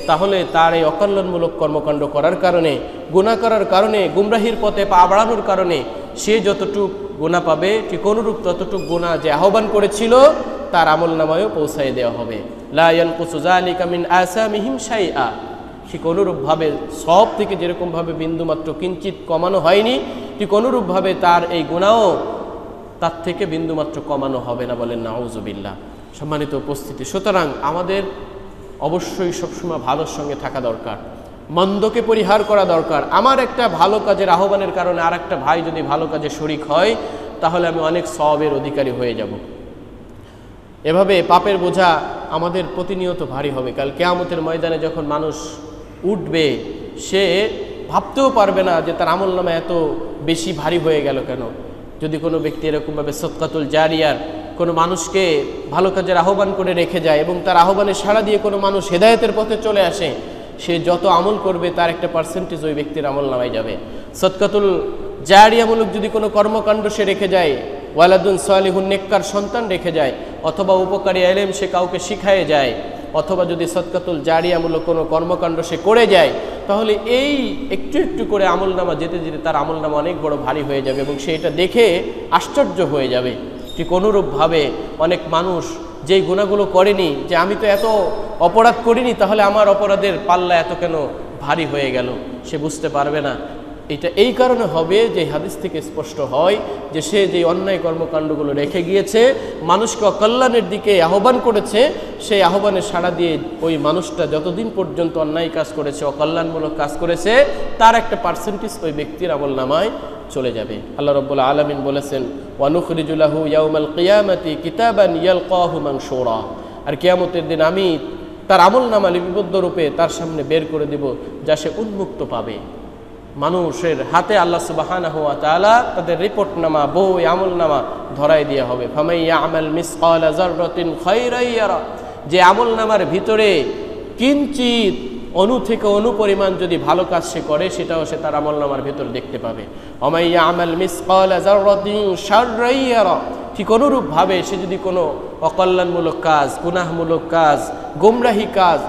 S1: তাহলে তার এই অকল্যাণমূলক কর্মকাণ্ড করার কারণে, গুনাহ করার কারণে, গুমরাহির পথে পা বাড়ানোর কারণে সে যতটুক গুনাহ পাবে, ঠিক অনুরূপ ততটুক গুনাহ যে আহ্বান করেছিল তার আমলনামায়ও পৌঁছায় দেওয়া হবে। লা ইয়ানকুসু যালিকা মিন আসামিহিম শাইআ, ঠিক অনুরূপভাবে সব থেকে যেরকমভাবে বিন্দুমাত্র কিঞ্চিত কমানো হয়নি, ঠিক অনুরূপভাবে তার এই গুনাহও তার থেকে বিন্দুমাত্র কমানো হবে না। বলেন নাউযুবিল্লাহ। সম্মানিত উপস্থিতি, সুতরাং আমাদের অবশ্যই সবসময় ভালোর সঙ্গে থাকা দরকার, মন্দকে পরিহার করা দরকার। আমার একটা ভালো কাজের আহ্বানের কারণে আর একটা ভাই যদি ভালো কাজে শরিক হয়, তাহলে আমি অনেক সওয়াবের অধিকারী হয়ে যাব। এভাবে পাপের বোঝা আমাদের প্রতিনিয়ত ভারী হবে। কাল কিয়ামতের ময়দানে যখন মানুষ উঠবে, সে ভাবতেও পারবে না যে তার আমলনামা এত বেশি ভারী হয়ে গেল কেন। যদি কোনো ব্যক্তি এরকমভাবে সদকাতুল জারিয়ার কোনো মানুষকে ভালো কাজের আহ্বান করে রেখে যায় এবং তার আহ্বানে সাড়া দিয়ে কোনো মানুষ হেদায়েতের পথে চলে আসে, সে যত আমল করবে তার একটা পার্সেন্টেজ ওই ব্যক্তির আমলনামায় যাবে। সদকাতুল জারিয়ামূলক যদি কোনো কর্মকাণ্ড সে রেখে যায়, ওয়ালাদুন সালিহুন, নেককার সন্তান রেখে যায়, অথবা উপকারী ইলম সে কাউকে শিখায়ে যায়, অথবা যদি সদকাতুল জারিয়ামূলক কোনো কর্মকাণ্ড সে করে যায়, তাহলে এই একটু একটু করে আমলনামা যেতে যেতে তার আমলনামা অনেক বড় ভারী হয়ে যাবে এবং সে এটা দেখে আশ্চর্য হয়ে যাবে। ঠিক অনুরূপভাবে অনেক মানুষ যেই গুনাহগুলো করেনি, যে আমি তো এত অপরাধ করিনি, তাহলে আমার অপরাধের পাল্লা এত কেন ভারী হয়ে গেল, সে বুঝতে পারবে না। এটা এই কারণে হবে যে হাদিস থেকে স্পষ্ট হয় যে সে যে অন্যায় কর্মকাণ্ডগুলো রেখে গিয়েছে, মানুষকে অকল্যাণের দিকে আহ্বান করেছে, সেই আহ্বানে সাড়া দিয়ে ওই মানুষটা যতদিন পর্যন্ত অন্যায় কাজ করেছে, অকল্যাণমূলক কাজ করেছে, তার একটা পার্সেন্টেজ ওই ব্যক্তির আমলনামায় চলে যাবে। আল্লাহ রাব্বুল আলামিন বলেছেন, ওয়ানুখরিজু লাহু ইয়াউমাল কিয়ামাতি কিতাবান ইয়ালকাহু মানশুরা, আর কিয়ামতের দিন আমি তার আমলনামা লিপিবদ্ধ রূপে তার সামনে বের করে দেব, যা সে উন্মুক্ত পাবে। মানুষের হাতে আল্লাহ সুবহানাহু ওয়া তাআলা তাদের রিপোর্টনামা, বই, আমলনামা ধরাই দেওয়া হবে। ফামান ইয়ামাল মিসকালা যাররাতিন খায়রান ইয়ারা, যে আমলনামার ভিতরে কিঞ্চিত অণু থেকে অণু পরিমাণ যদি ভালো কাজ সে করে, সেটাও সে তার আমলনামার ভিতর দেখতে পাবে। ওয়া মান ইয়ামাল মিসকালা যাররাতিন শাররান ইয়ারা, ঠিক অনুরূপভাবে সে যদি কোনো অকল্যাণমূলক কাজ, গুনাহমূলক কাজ, গোমরাহি কাজ,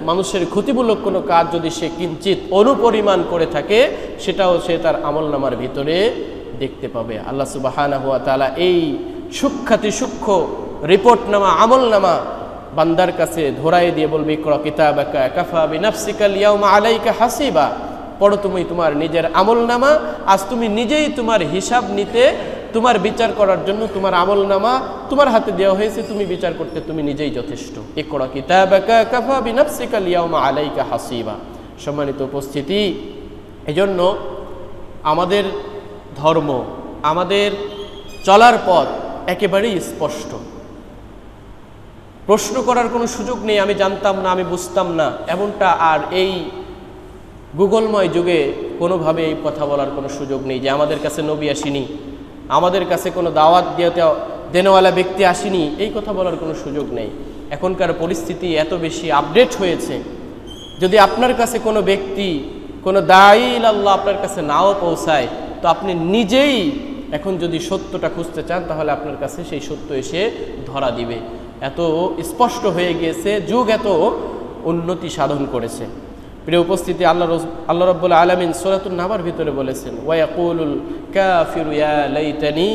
S1: মানুষের ক্ষতিমূলক কোনো কাজ যদি সে কিঞ্চিত অনুপরিমাণ করে থাকে, সেটাও সে তার আমলনামার ভিতরে দেখতে পাবে। আল্লাহ সুবহানাহু ওয়া তাআলা এই সূক্ষ্মাতি সূক্ষ্ম রিপোর্টনামা, আমলনামা বান্দার কাছে ধরাই দিয়ে বলবে, ইকরা কিতাবাকা কাফা বিনাফসিকাল ইয়াউমা আলাইকা হাসিবা, পড়ো তুমি তোমার নিজের আমলনামা, আজ তুমি নিজেই তোমার হিসাব নিতে, তোমার বিচার করার জন্য তোমার আমলনামা তোমার হাতে দেওয়া হয়েছে, তুমি বিচার করতে তুমি নিজেই যথেষ্ট। ইকরা কিতাবাকা কাফা বিনাফসিকাল ইয়াউমা আলাইকা হাসিবা। সম্মানিত উপস্থিতি, এজন্য আমাদের ধর্ম, আমাদের চলার পথ একেবারেই স্পষ্ট। প্রশ্ন করার কোনো সুযোগ নেই, আমি জানতাম না, আমি বুঝতাম না, এমনটা আর এই গুগলময় যুগে কোনোভাবে এই কথা বলার কোনো সুযোগ নেই যে আমাদের কাছে নবী আসেনি, আমাদের কাছে কোনো দাওয়াত দেনেওয়ালা ব্যক্তি আসেনি, এই কথা বলার কোনো সুযোগ নেই। এখনকার পরিস্থিতি এত বেশি আপডেট হয়েছে, যদি আপনার কাছে কোনো ব্যক্তি, কোনো দাঈ ইলাল্লাহ আপনার কাছে নাও পৌঁছায়, তো আপনি নিজেই এখন যদি সত্যটা খুঁজতে চান, তাহলে আপনার কাছে সেই সত্য এসে ধরা দিবে। এত স্পষ্ট হয়ে গিয়েছে, যুগ এত উন্নতি সাধন করেছে। প্রিয় উপস্থিতি, আল্লাহ রাব্বুল আলামিন সূরাতুন নাবার ভিতরে বলেছেন, ওয়া ইয়াকুলুল কাফিরু ইয়া লাইতানি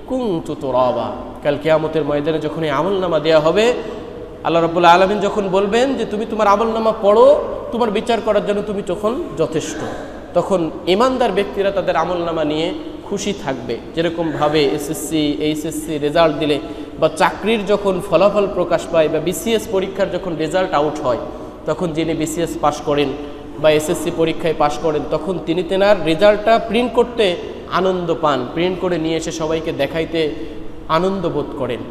S1: কুনতু তুরাবা। কাল কিয়ামতের ময়দানে যখন এই আমলনামা দেওয়া হবে, আল্লাহ রাব্বুল আলামিন যখন বলবেন যে তুমি তোমার আমলনামা পড়ো, তোমার বিচার করার জন্য তুমি তখন যথেষ্ট, তখন ঈমানদার ব্যক্তিরা তাদের আমলনামা নিয়ে খুশি থাকবে। যেরকমভাবে এসএসসি, এইচএসসি রেজাল্ট দিলে, বা চাকরির যখন ফলাফল প্রকাশ পায়, বা বিসিএস পরীক্ষার যখন রেজাল্ট আউট হয়, তখন যিনি বিসিএস পাশ করেন বা এসএসসি পরীক্ষায় পাশ করেন, তখন তিনি তেনার রেজাল্টটা প্রিন্ট করতে আনন্দ পান, প্রিন্ট করে নিয়ে এসে সবাইকে দেখাইতে আনন্দ বোধ করেন।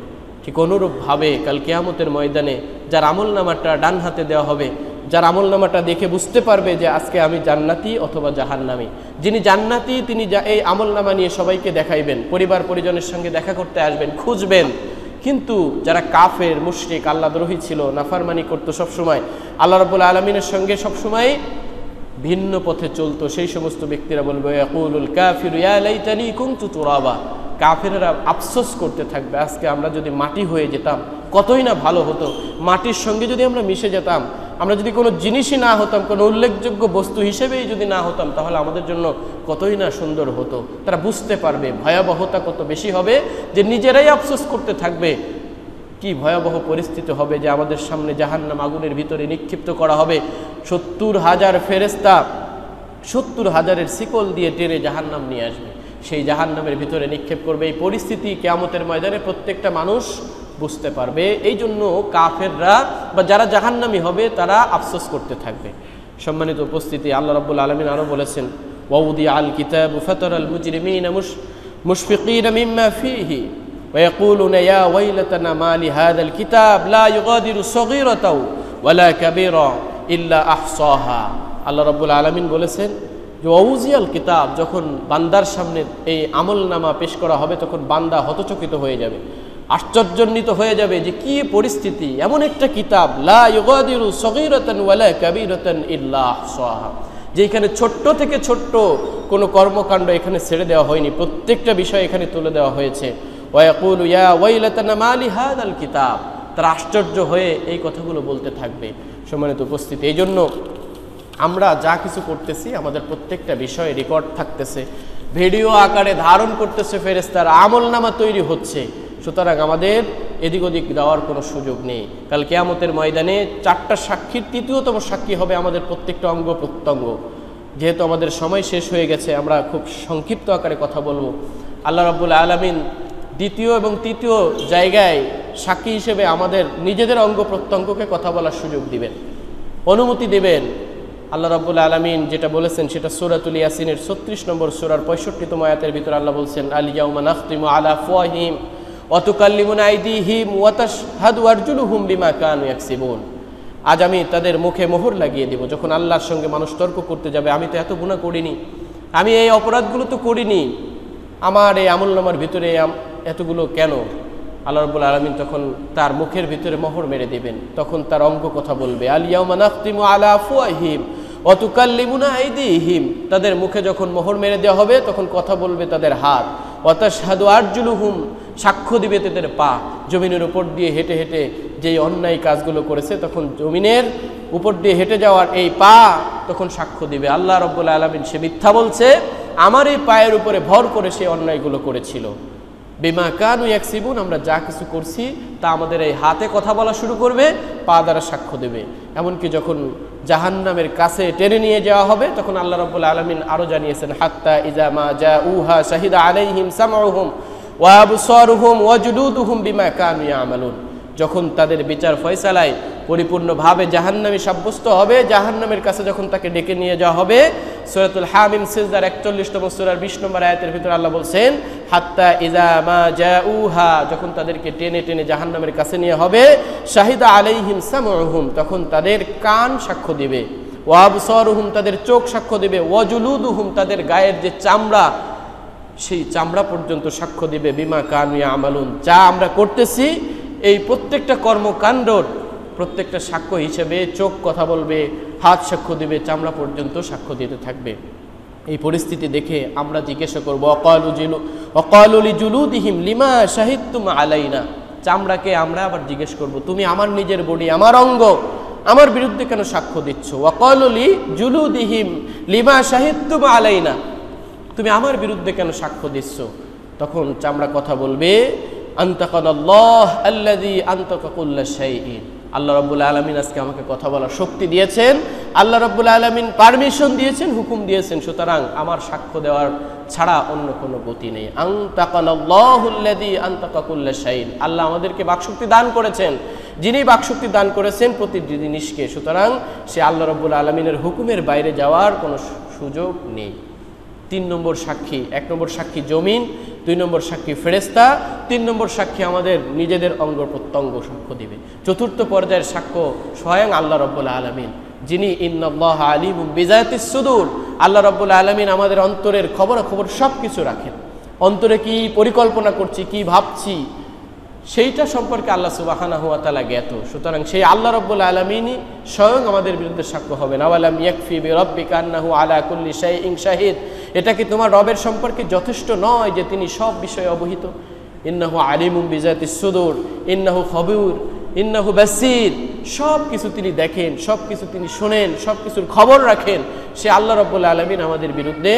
S1: ঠিক অনুরূপভাবে কাল কিয়ামতের ময়দানে যার আমলনামাটা ডান হাতে দেওয়া হবে, যার আমলনামাটা দেখে বুঝতে পারবে যে আজকে আমি জান্নাতি অথবা জাহান্নামী, যিনি জান্নাতি তিনি এই আমলনামা নিয়ে সবাইকে দেখাইবেন, পরিবার পরিজনের সঙ্গে দেখা করতে আসবেন, খুঁজবেন। কিন্তু যারা কাফের, মুশরিক, আল্লাহদ্রোহী ছিল, নাফরমানি করতো সবসময়, আল্লাহ রাব্বুল আলামিনের সঙ্গে সবসময় ভিন্ন পথে চলতো, সেই সমস্ত ব্যক্তিরা বলবে, ইয়াকুলুল কাফিরু ইয়া লাইতানি কুনতু তুরাবা। কাফেররা আফসোস করতে থাকবে, আজকে আমরা যদি মাটি হয়ে যেতাম কতই না ভালো হতো, মাটির সঙ্গে যদি আমরা মিশে যেতাম, আমরা যদি কোনো জিনিসই না হতাম, কোনো উল্লেখযোগ্য বস্তু হিসেবেই যদি না হতাম, তাহলে আমাদের জন্য কতই না সুন্দর হতো। তারা বুঝতে পারবে ভয়াবহতা কত বেশি হবে, যে নিজেরাই আফসোস করতে থাকবে কি ভয়াবহ পরিস্থিতি হবে, যে আমাদের সামনে জাহান্নাম আগুনের ভিতরে নিক্ষিপ্ত করা হবে, 70,000 ফেরেশতা 70,000-এর শিকল দিয়ে টেনে জাহান্নাম নিয়ে আসবে, সেই জাহান্নামের ভিতরে নিক্ষেপ করবে। এই পরিস্থিতি কিয়ামতের ময়দানে প্রত্যেকটা মানুষ বুঝতে পারবে। এই জন্য কাফেররা বা যারা জাহান্নামী হবে তারা আফসোস করতে থাকবে। সম্মানিত উপস্থিতি, আল্লাহ রাব্বুল আলামিন আরও বলেছেন, ওয়াউদি আল কিতাবু ফাতারাল মুজরিমিনা মুশফিকিনা মিম্মা ফীহি ওয়া ইয়াকুলুনা ইয়া ওয়াইলাতানা মা লিহাযাল কিতাব লা ইউগাদিরু সগীরাতাও ওয়ালা কাবীরা ইল্লা আহসাহা। আল্লাহ রাব্বুল আলামিন বলেছেন যে ওয়াউজি আল কিতাব, যখন বান্দার সামনে এই আমলনামা পেশ করা হবে, তখন বান্দা হতচকিত হয়ে যাবে, আশ্চর্যান্বিত হয়ে যাবে যে কি পরিস্থিতি, এমন একটা কিতাব লা ইউগাদিরু সগীরাতান ওয়ালা কাবীরাতান ইল্লা আহসাহা, যেখানে ছোট্ট থেকে ছোট্ট কোনো কর্মকাণ্ড এখানে ছেড়ে দেওয়া হয়নি, প্রত্যেকটা বিষয় এখানে তুলে দেওয়া হয়েছে। ওয়া ইয়াকুলু ইয়া ওয়াইলাতানা মা লিহাযাল কিতাব, তারা আশ্চর্য হয়ে এই কথাগুলো বলতে থাকবে। সম্মানিত উপস্থিতি, এই জন্য আমরা যা কিছু করতেছি আমাদের প্রত্যেকটা বিষয়ে রেকর্ড থাকতেছে, ভিডিও আকারে ধারণ করতেছে ফেরেশতারা, আমলনামা তৈরি হচ্ছে। সুতরাং আমাদের এদিক ওদিক দেওয়ার কোনো সুযোগ নেই। কাল কিয়ামতের ময়দানে 4টা সাক্ষীর 3য়তম সাক্ষী হবে আমাদের প্রত্যেকটা অঙ্গ প্রত্যঙ্গ। যেহেতু আমাদের সময় শেষ হয়ে গেছে, আমরা খুব সংক্ষিপ্ত আকারে কথা বলবো। আল্লাহ রাব্বুল আলামিন 2য় এবং 3য় জায়গায় সাক্ষী হিসেবে আমাদের নিজেদের অঙ্গ প্রত্যঙ্গকে কথা বলার সুযোগ দিবেন, অনুমতি দেবেন। আল্লাহ রাব্বুল আলামিন যেটা বলেছেন সেটা সূরাতুল ইয়াসিনের 36 নম্বর সূরার 65তম আয়াতের ভিতরে আল্লাহ বলছেন, আল ইয়াউমা নাখতিমু আলা আফওয়াহিহিম ওয়া তুকাল্লিমুনা আইদিহিম ওয়া তাশহাদু আরজুলুহুম বিমা কানু ইয়াকসিবুন। আজ আমি তাদের মুখে মোহর লাগিয়ে দেব। যখন আল্লাহর সঙ্গে মানুষ তর্ক করতে যাবে, আমি তো এত গুনাহ করিনি, আমি এই অপরাধগুলো তো করিনি, আমার এই আমলনামার ভিতরে এতগুলো কেন? আল্লাহ রাব্বুল আলামিন তখন তার মুখের ভিতরে মোহর মেরে দেবেন। তখন তার অঙ্গ কথা বলবে, আল ইয়াউমা নাখতিমু আলা আফওয়াহিহিম ওয়া তুকাল্লিমুনা আইদিহিম। তাদের মুখে যখন মোহর মেরে দেওয়া হবে তখন কথা বলবে তাদের হাত, ওয়া তাশহাদু আরজুলুহুম, সাক্ষ্য দিবে তাদের পা। জমিনের উপর দিয়ে হেঁটে হেঁটে যেই অন্যায় কাজগুলো করেছে, তখন জমিনের উপর দিয়ে হেঁটে যাওয়ার এই পা তখন সাক্ষ্য দিবে, আল্লাহ রাব্বুল আলামিন সে মিথ্যা বলছে, আমার এই পায়ের উপরে ভর করে সে অন্যায়গুলো করেছিল। বিমা কানু ইয়াকসিবুন, আমরা যা কিছু করছি তা আমাদের এই হাতে কথা বলা শুরু করবে, পা দ্বারা সাক্ষ্য দেবে। এমনকি যখন জাহান্নামের কাছে টেনে নিয়ে যাওয়া হবে তখন আল্লাহ রাব্বুল আলামিন আরো জানিয়েছেন, হাত্তা ইজা মা জাউহা শাহিদা আলাইহিম সামউহুম ওয়া আবসারুহুম ওয়া জুলুদুহুম বিমা কানু ইয়ামালুন। যখন তাদের বিচার ফয়সালায় পরিপূর্ণভাবে জাহান্নামী সাব্যস্ত হবে, জাহান্নামের কাছে যখন তাকে ডেকে নিয়ে যাওয়া হবে, সূরাতুল হামিম সিজদার 41তম সূরার 20 নম্বর আয়াতের ভিতরে আল্লাহ বলছেন, হাত্তা ইজা মা জাউহা, যখন তাদেরকে টেনে টেনে জাহান্নামের কাছে নিয়ে হবে, শাহিদা আলাইহিম সামউহুম, তখন তাদের কান সাক্ষ্য দিবে, ওয়া আবসারুহুম, তাদের চোখ সাক্ষ্য দিবে, ওয়া জুলুদুহুম, তাদের গায়ের যে চামড়া সেই চামড়া পর্যন্ত সাক্ষ্য দিবে, বিমা কানু ইয়ামালুন, যা আমরা করতেছি এই প্রত্যেকটা কর্মকাণ্ডর প্রত্যেকটা সাক্ষ্য হিসেবে চোখ কথা বলবে, হাত সাক্ষ্য দিবে, চামড়া পর্যন্ত সাক্ষ্য দিতে থাকবে। এই পরিস্থিতি দেখে আমরা জিজ্ঞাসা করবো, অকালু লিজুলুদিহিম লিমা শাহিদতুম আলাইনা, চামড়াকে আমরা আবার জিজ্ঞেস করব, তুমি আমার নিজের বডি, আমার অঙ্গ, আমার বিরুদ্ধে কেন সাক্ষ্য দিচ্ছ? ওয়াকালু লিজুলুদিহিম লিমা শাহিদতুম আলাইনা, তুমি আমার বিরুদ্ধে কেন সাক্ষ্য দিচ্ছ? তখন চামড়া কথা বলবে, আনতাকানাল্লাহ আল্লাযী আনতাকা কুল্লা শাইইন, আল্লাহ রাব্বুল আলামিন আজকে আমাকে কথা বলার শক্তি দিয়েছেন, আল্লাহ রাব্বুল আলামিন পারমিশন দিয়েছেন, হুকুম দিয়েছেন, সুতরাং আমার সাক্ষ্য দেওয়ার ছাড়া অন্য কোনো গতি নেই। আনতাকানাল্লাহু আল্লাযী আনতাকা কুল্লা শাইইন, আল্লাহ আমাদেরকে বাকশক্তি দান করেছেন, যিনি বাকশক্তি দান করেছেন প্রতিটি জিনিসকে, সুতরাং সে আল্লাহ রাব্বুল আলামিনের হুকুমের বাইরে যাওয়ার কোনো সুযোগ নেই। 3 নম্বর সাক্ষী, 1 নম্বর সাক্ষী জমিন, 2 নম্বর সাক্ষী ফেরেশতা, 3 নম্বর সাক্ষী আমাদের নিজেদের অঙ্গ প্রত্যঙ্গ সাক্ষ্য দিবে। 4র্থ পর্যায়ের সাক্ষ্য স্বয়ং আল্লাহ রাব্বুল আলামিন, যিনি ইন্নাল্লাহা আলিমুম বিযাতিস সুদূর, আল্লাহ রাব্বুল আলামিন আমাদের অন্তরের খবরাখবর সব কিছু রাখেন। অন্তরে কি পরিকল্পনা করছি, কি ভাবছি, সেইটা সম্পর্কে আল্লাহ সুবহানাহু ওয়া তাআলা জ্ঞাত। সুতরাং সেই আল্লাহ রাব্বুল আলামিনই স্বয়ং আমাদের বিরুদ্ধে সাক্ষ্য হবেন। আওয়ালাম ইয়াকফি বিরাব্বিকা আন্নাহু আলা কুল্লি শাইইন শাহিদ, এটা কি তোমার রবের সম্পর্কে যথেষ্ট নয় যে তিনি সব বিষয়ে অবহিত? ইন্নাহু আলিমুম বিযাতিস সুদূর ইন্নাহু খবীর ইন্নাহু বাসীর, সব কিছু তিনি দেখেন, সব কিছু তিনি শোনেন, সব কিছুর খবর রাখেন। সে আল্লাহ রাব্বুল আলামিন আমাদের বিরুদ্ধে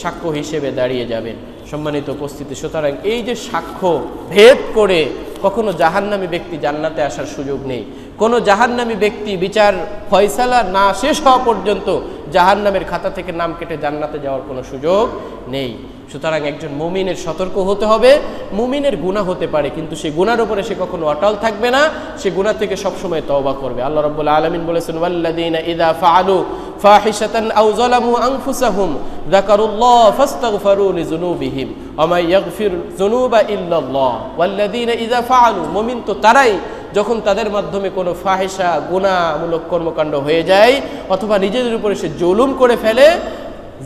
S1: সাক্ষ্য হিসেবে দাঁড়িয়ে যাবেন। সম্মানিত উপস্থিতি, সুতরাং এই যে সাক্ষ্য ভেদ করে কখনো জাহান্নামী ব্যক্তি জান্নাতে আসার সুযোগ নেই। কোনো জাহান্নামী ব্যক্তি বিচার ফয়সালা না শেষ হওয়া পর্যন্ত জাহান্নামের খাতা থেকে নাম কেটে জান্নাতে যাওয়ার কোনো সুযোগ নেই। সুতরাং একজন মুমিনের সতর্ক হতে হবে। মুমিনের গুনাহ হতে পারে, কিন্তু সেই গুনার উপরে সে কখনো অটল থাকবে না, সে গুনাহ থেকে সবসময় তওবা করবে। আল্লাহ রাব্বুল আলামিন বলেছেন, ওয়াল্লাযীনা ইযা ফাআলু ফাহিশাতান আও যালামু আনফুসাহুম যাকারুল্লাহ ফাস্তাগফিরু লিযুনুবিহিম ওয়া মা ইয়াগফিরু যুনুবা ইল্লাল্লাহ। ওয়াল্লাযীনা ইযা ফাআলু, মুমিন তো তারাই যখন তাদের মাধ্যমে কোনো ফাহিশা গুনাহমূলক কর্মকাণ্ড হয়ে যায় অথবা নিজেদের উপরে সে জুলুম করে ফেলে,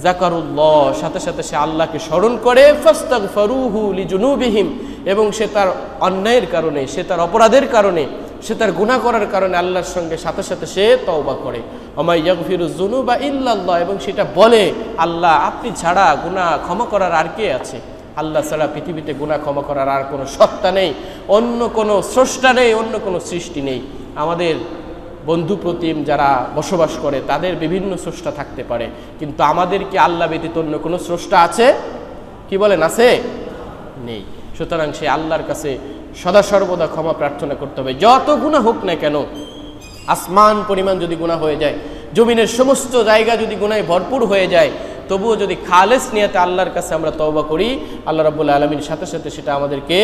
S1: যাকারুল্লাহ, সাথে সাথে সে আল্লাহকে স্মরণ করে, ফাস্তাগফিরুহু লিজুনুবিহিম, এবং সে তার অন্যায়ের কারণে, সে তার অপরাধের কারণে, সে তার গুনাহ করার কারণে আল্লাহর সঙ্গে সাথে সাথে সে তওবা করে। ওমা ইয়াগফিরু যুনুবা ইল্লাল্লাহ, এবং সেটা বলে, আল্লাহ আপনি ছাড়া গুনাহ ক্ষমা করার আর কে আছে? আল্লাহ ছাড়া পৃথিবীতে গুনাহ ক্ষমা করার আর কোনো সত্তা নেই, অন্য কোনো স্রষ্টা নেই, অন্য কোনো সৃষ্টি নেই। আমাদের বন্ধু প্রতিম যারা বসবাস করে তাদের বিভিন্ন স্রষ্টা থাকতে পারে, কিন্তু আমাদের কি আল্লাহ ব্যতীত অন্য কোনো স্রষ্টা আছে? কি বলেন, আছে? নেই। সুতরাং সে আল্লাহর কাছে সদা সর্বদা ক্ষমা প্রার্থনা করতে হবে, যত গুনাহ হোক না কেন। আসমান পরিমাণ যদি গুনাহ হয়ে যায়, জমিনের সমস্ত জায়গা যদি গুনাহে ভরপুর হয়ে যায়, তবুও যদি খালেস নিয়তে আল্লাহর কাছে আমরা তওবা করি, আল্লাহ রাব্বুল আলামিন সাথে সাথে সেটা আমাদেরকে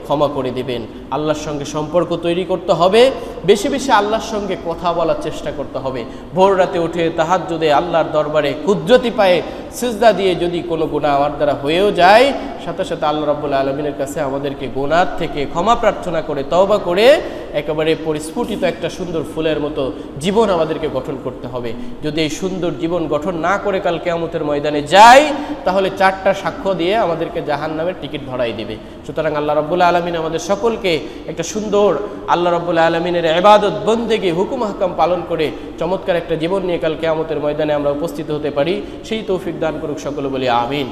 S1: ক্ষমা করে দিবেন। আল্লাহর সঙ্গে সম্পর্ক তৈরি করতে হবে, বেশি বেশি আল্লাহর সঙ্গে কথা বলার চেষ্টা করতে হবে। ভোর রাতে উঠে তাহাজ্জুদে আল্লাহর দরবারে কুদরতি পায়ে সিজদা দিয়ে যদি কোনো গুনাহ আমার দ্বারা হয়েও যায়, সাথে সাথে আল্লাহ রাব্বুল আলামিনের কাছে আমাদেরকে গুনাহ থেকে ক্ষমা প্রার্থনা করে তওবা করে একেবারে পরিস্ফুটিত একটা সুন্দর ফুলের মতো জীবন আমাদেরকে গঠন করতে হবে। যদি এই সুন্দর জীবন গঠন না করে কাল কিয়ামতের ময়দানে যাই, তাহলে 4টা সাক্ষ্য দিয়ে আমাদেরকে জাহান্নামের টিকিট ধরাই দিবে। সুতরাং আল্লাহ রাব্বুল আলামিন আমাদের সকলকে একটা সুন্দর আল্লাহ রাব্বুল আলামিনের ইবাদত বন্দেগী হুকুম হাকাম পালন করে চমৎকার একটা জীবন নিয়ে কাল কিয়ামতের ময়দানে আমরা উপস্থিত হতে পারি, সেই তৌফিক দান করুক সকলে বলি আমিন।